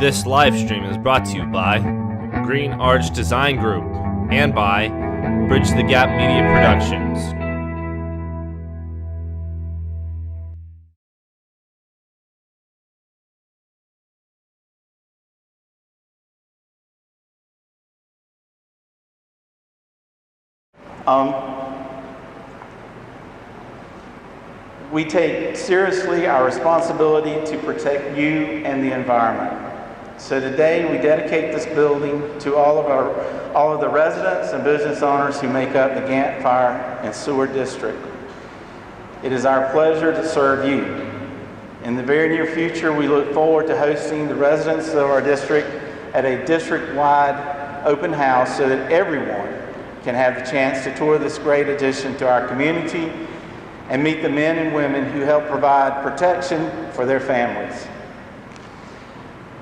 This live stream is brought to you by Green Arch Design Group and by Bridge the Gap Media Productions. We take seriously our responsibility to protect you and the environment. So today we dedicate this building to all of the residents and business owners who make up the Gantt Fire and Sewer District. It is our pleasure to serve you. In the very near future, we look forward to hosting the residents of our district at a district-wide open house so that everyone can have the chance to tour this great addition to our community and meet the men and women who help provide protection for their families.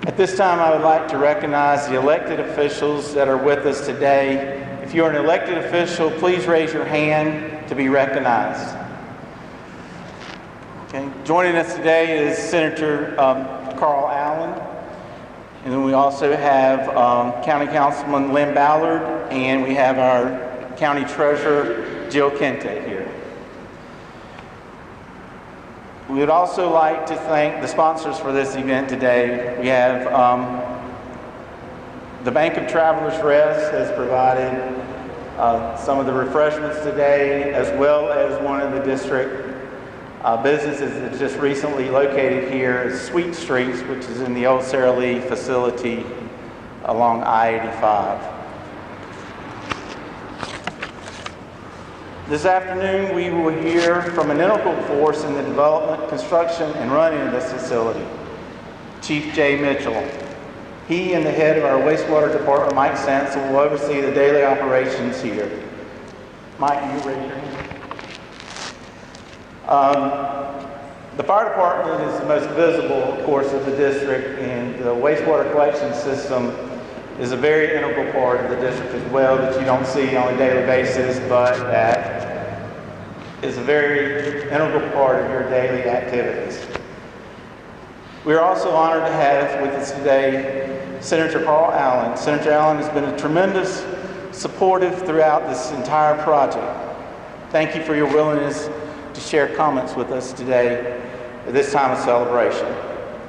At this time, I would like to recognize the elected officials that are with us today. If you're an elected official, please raise your hand to be recognized. Okay. Joining us today is Senator Karl Allen, and then we also have County Councilman Lynn Ballard, and we have our County Treasurer Jill Kente here. We would also like to thank the sponsors for this event today. We have the Bank of Travelers Rest has provided some of the refreshments today, as well as one of the district businesses that's just recently located here is Sweet Streets, which is in the old Sara Lee facility along I-85. This afternoon, we will hear from an integral force in the development, construction, and running of this facility, Chief Jay Mitchell. He and the head of our wastewater department, Mike Sansel, will oversee the daily operations here. Mike, you raise your hand. The fire department is the most visible, of course, of the district, and the wastewater collection system is a very integral part of the district as well that you don't see on a daily basis, but that is a very integral part of your daily activities. We are also honored to have with us today Senator Karl Allen. Senator Allen has been a tremendous supportive throughout this entire project. Thank you for your willingness to share comments with us today at this time of celebration.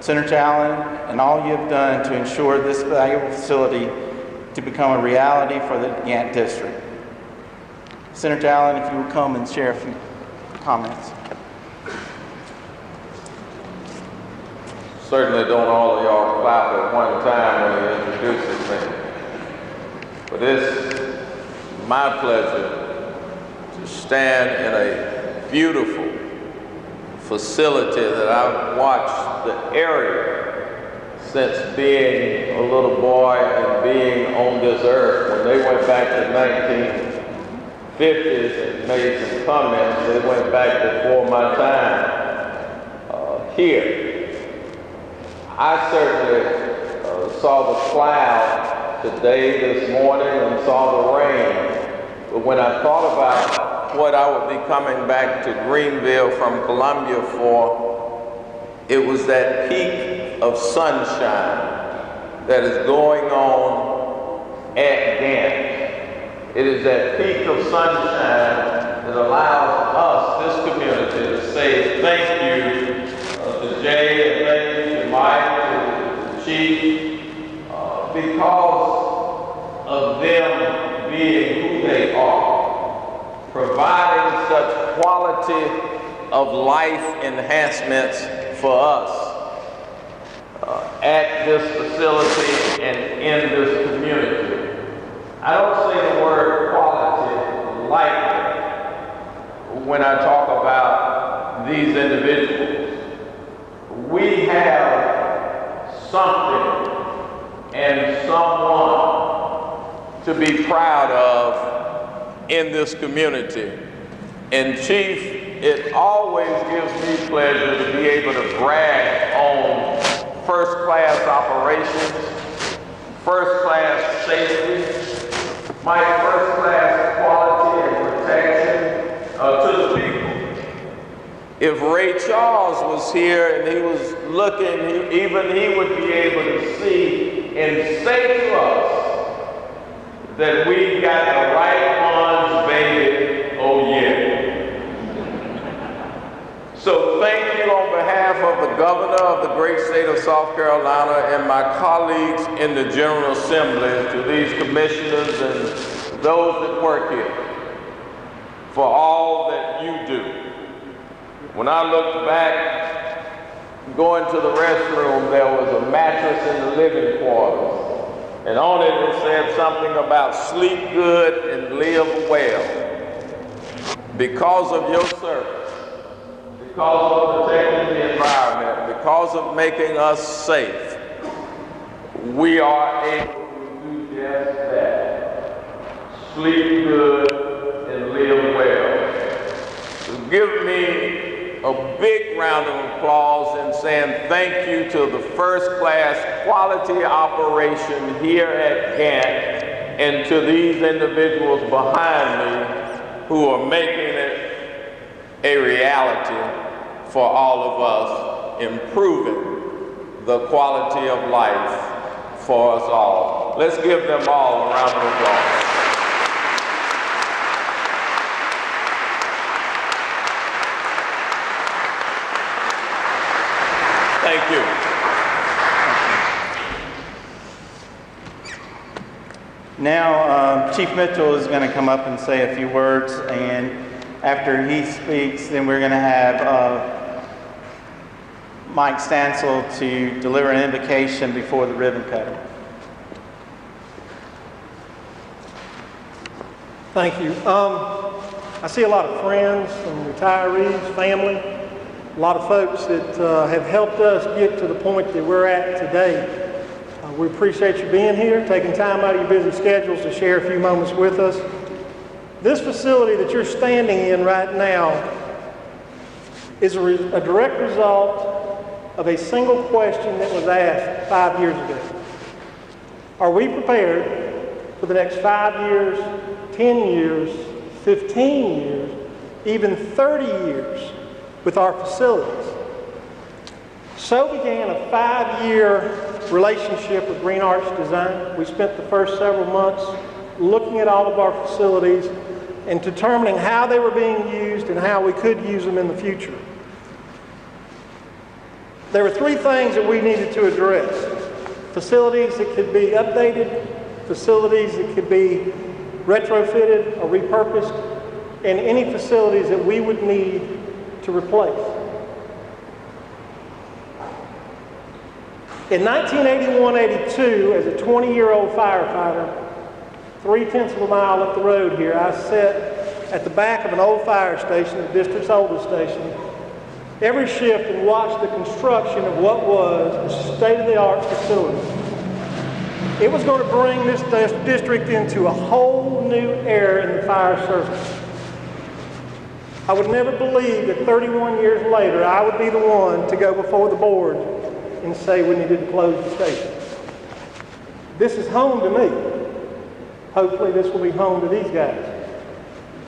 Senator Allen, and all you have done to ensure this valuable facility to become a reality for the Gantt District. Senator Allen, if you will come and share a few comments. Certainly don't all of y'all clap at one time when he introduces me. But it's my pleasure to stand in a beautiful facility that I've watched the area since being a little boy and being on this earth. When they went back to 1950s and made some comments, they went back before my time here. I certainly saw the cloud today, this morning, and saw the rain. But when I thought about what I would be coming back to Greenville from Columbia for, it was that peak of sunshine that is going on at Gantt. It is that peak of sunshine that allows us, this community, to say thank you to Jay and thank you to Mike, to the Chief, because of them being who they are, providing such quality of life enhancements for us at this facility and in this community. I don't say the word quality lightly when I talk about these individuals. We have something and someone to be proud of in this community. And Chief, it always gives me pleasure to be able to brag on first-class operations, first-class safety, my first-class quality and protection to the people. If Ray Charles was here and he was looking, even he would be able to see and say to us that we got the right ones, baby, oh yeah. So thank you on behalf of the governor of the great state of South Carolina and my colleagues in the General Assembly, to these commissioners and those that work here, for all that you do. When I looked back, going to the restroom, there was a mattress in the living quarters. And on it said something about sleep good and live well. Because of your service, because of protecting the environment, because of making us safe, we are able to do just that. Sleep good and live well. So give me a big round of applause in saying thank you to the first-class quality operation here at Gantt and to these individuals behind me who are making it a reality for all of us, improving the quality of life for us all. Let's give them all a round of applause. Thank you. Now, Chief Mitchell is going to come up and say a few words, and after he speaks, then we're going to have Mike Stansel to deliver an invocation before the ribbon cutting. Thank you. I see a lot of friends and retirees, family, a lot of folks that have helped us get to the point that we're at today. We appreciate you being here, taking time out of your busy schedules to share a few moments with us. This facility that you're standing in right now is a direct result of a single question that was asked 5 years ago. Are we prepared for the next 5 years, 10 years, 15 years, even 30 years with our facilities? So began a 5-year relationship with Green Arch Design. We spent the first several months looking at all of our facilities and determining how they were being used and how we could use them in the future. There were 3 things that we needed to address: facilities that could be updated, facilities that could be retrofitted or repurposed, and any facilities that we would need to replace. In 1981-82, as a 20-year-old firefighter, 3/10 of a mile up the road here, I sat at the back of an old fire station, the district's oldest station, every shift and watched the construction of what was a state-of-the-art facility. It was going to bring this district into a whole new era in the fire service. I would never believe that 31 years later, I would be the one to go before the board and say we needed to close the station. This is home to me. Hopefully this will be home to these guys.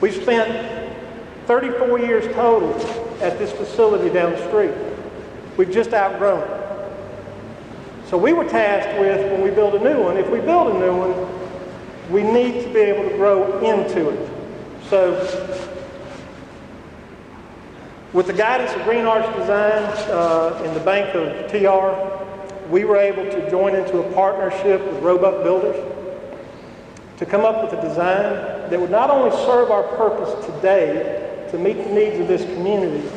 We've spent 34 years total at this facility down the street. We've just outgrown it. So we were tasked with, when we build a new one, if we build a new one, we need to be able to grow into it. So with the guidance of Green Arch Design and the bank of TR, we were able to join into a partnership with Roebuck Builders to come up with a design that would not only serve our purpose today to meet the needs of this community,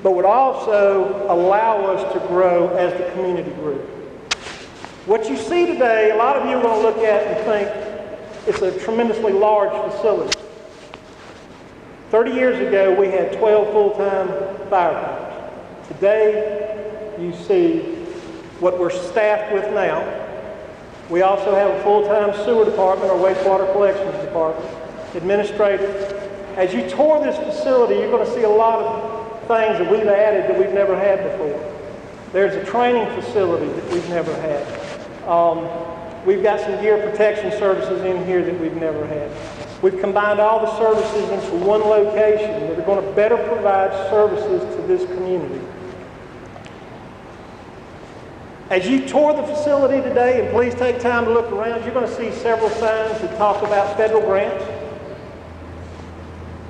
but would also allow us to grow as the community grew. What you see today, a lot of you are going to look at and think it's a tremendously large facility. 30 years ago, we had 12 full-time firefighters. Today, you see what we're staffed with now. We also have a full-time sewer department or wastewater collections department, administrative. As you tour this facility, you're going to see a lot of things that we've added that we've never had before. There's a training facility that we've never had. We've got some gear protection services in here that we've never had. We've combined all the services into one location that are going to better provide services to this community. As you tour the facility today, and please take time to look around, you're going to see several signs that talk about federal grants.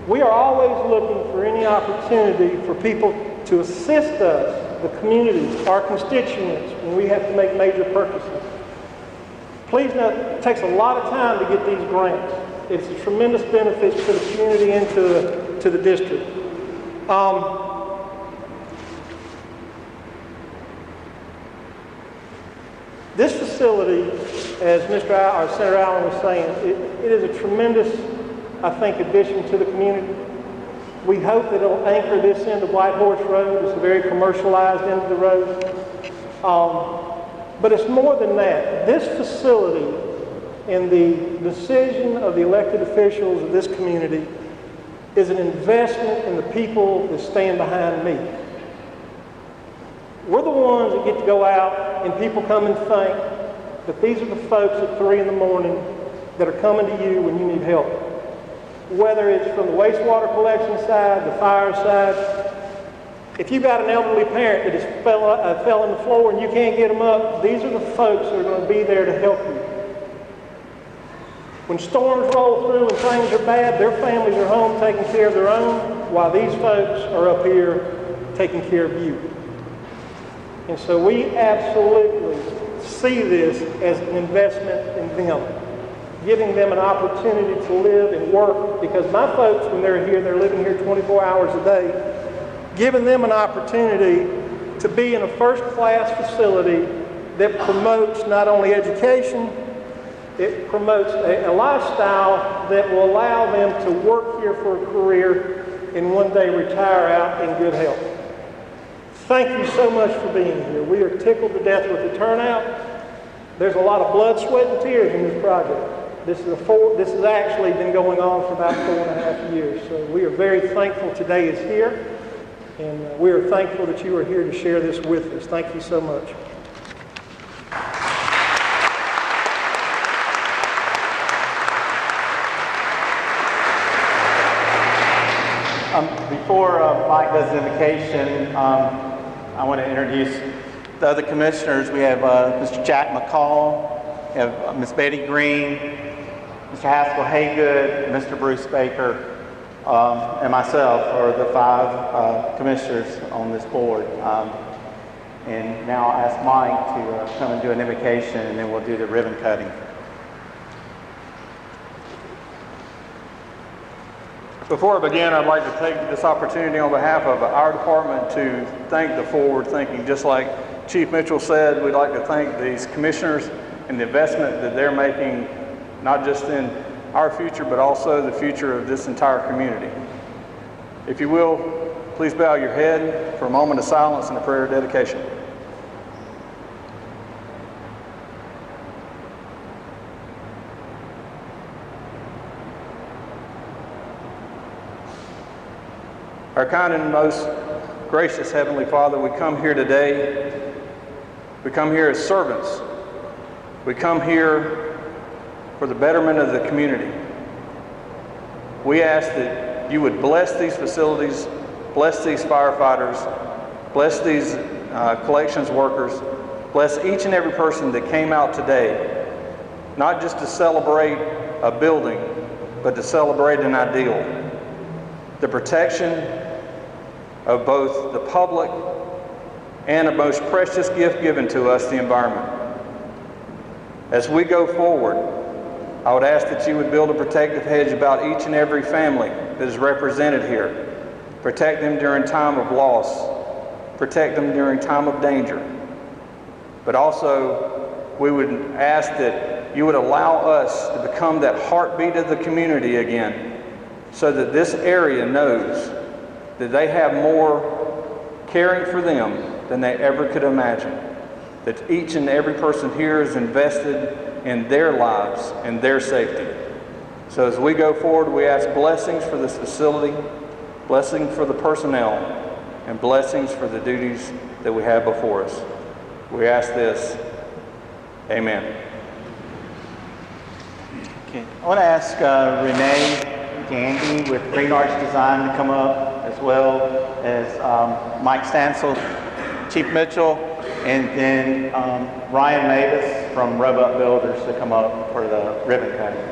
We are always looking for any opportunity for people to assist us, the communities, our constituents, when we have to make major purchases. Please note, it takes a lot of time to get these grants. It's a tremendous benefit to the community and to the district. This facility, as Senator Allen was saying, it is a tremendous, I think, addition to the community. We hope that it'll anchor this end of White Horse Road. It's a very commercialized end of the road. But it's more than that. This facility and the decision of the elected officials of this community is an investment in the people that stand behind me. We're the ones that get to go out and people come and think that these are the folks at 3 in the morning that are coming to you when you need help. Whether it's from the wastewater collection side, the fire side. If you've got an elderly parent that just fell on the floor and you can't get them up, these are the folks that are going to be there to help you. When storms roll through and things are bad, their families are home taking care of their own, while these folks are up here taking care of you. And so we absolutely see this as an investment in them, giving them an opportunity to live and work, because my folks, when they're here, they're living here 24 hours a day, giving them an opportunity to be in a first-class facility that promotes not only education, it promotes a lifestyle that will allow them to work here for a career and one day retire out in good health. Thank you so much for being here. We are tickled to death with the turnout. There's a lot of blood, sweat, and tears in this project. This has actually been going on for about 4.5 years. So we are very thankful today is here, and we are thankful that you are here to share this with us. Thank you so much. Before Mike does the invocation, I want to introduce the other commissioners. We have Mr. Jack McCall, we have Ms. Betty Green, Mr. Haskell Haygood, Mr. Bruce Baker, and myself are the 5 commissioners on this board. And now I'll ask Mike to come and do an invocation, and then we'll do the ribbon cutting. Before I begin, I'd like to take this opportunity on behalf of our department to thank the forward thinking. Just like Chief Mitchell said, we'd like to thank these commissioners and the investment that they're making, not just in our future, but also the future of this entire community. If you will, please bow your head for a moment of silence and a prayer of dedication. Our kind and most gracious Heavenly Father, we come here today. We come here as servants. We come here for the betterment of the community. We ask that you would bless these facilities, bless these firefighters, bless these collections workers, bless each and every person that came out today, not just to celebrate a building, but to celebrate an ideal. The protection of both the public and a most precious gift given to us, the environment. As we go forward, I would ask that you would build a protective hedge about each and every family that is represented here. Protect them during time of loss. Protect them during time of danger. But also, we would ask that you would allow us to become that heartbeat of the community again, so that this area knows that they have more caring for them than they ever could imagine. That each and every person here is invested in their lives and their safety. So as we go forward, we ask blessings for this facility, blessings for the personnel, and blessings for the duties that we have before us. We ask this. Amen. Okay. I want to ask Renee Gandy with Green Arch Design to come up, as well as Mike Stansel, Chief Mitchell, and then Ryan Mavis from Roebuck Builders to come up for the ribbon cutting.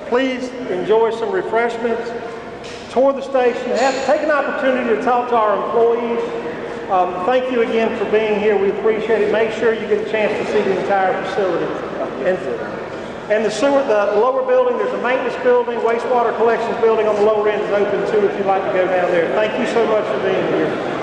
Please enjoy some refreshments, tour the station, take an opportunity to talk to our employees. Thank you again for being here. We appreciate it. Make sure you get a chance to see the entire facility. And the lower building, there's a maintenance building, wastewater collections building on the lower end is open too if you'd like to go down there. Thank you so much for being here.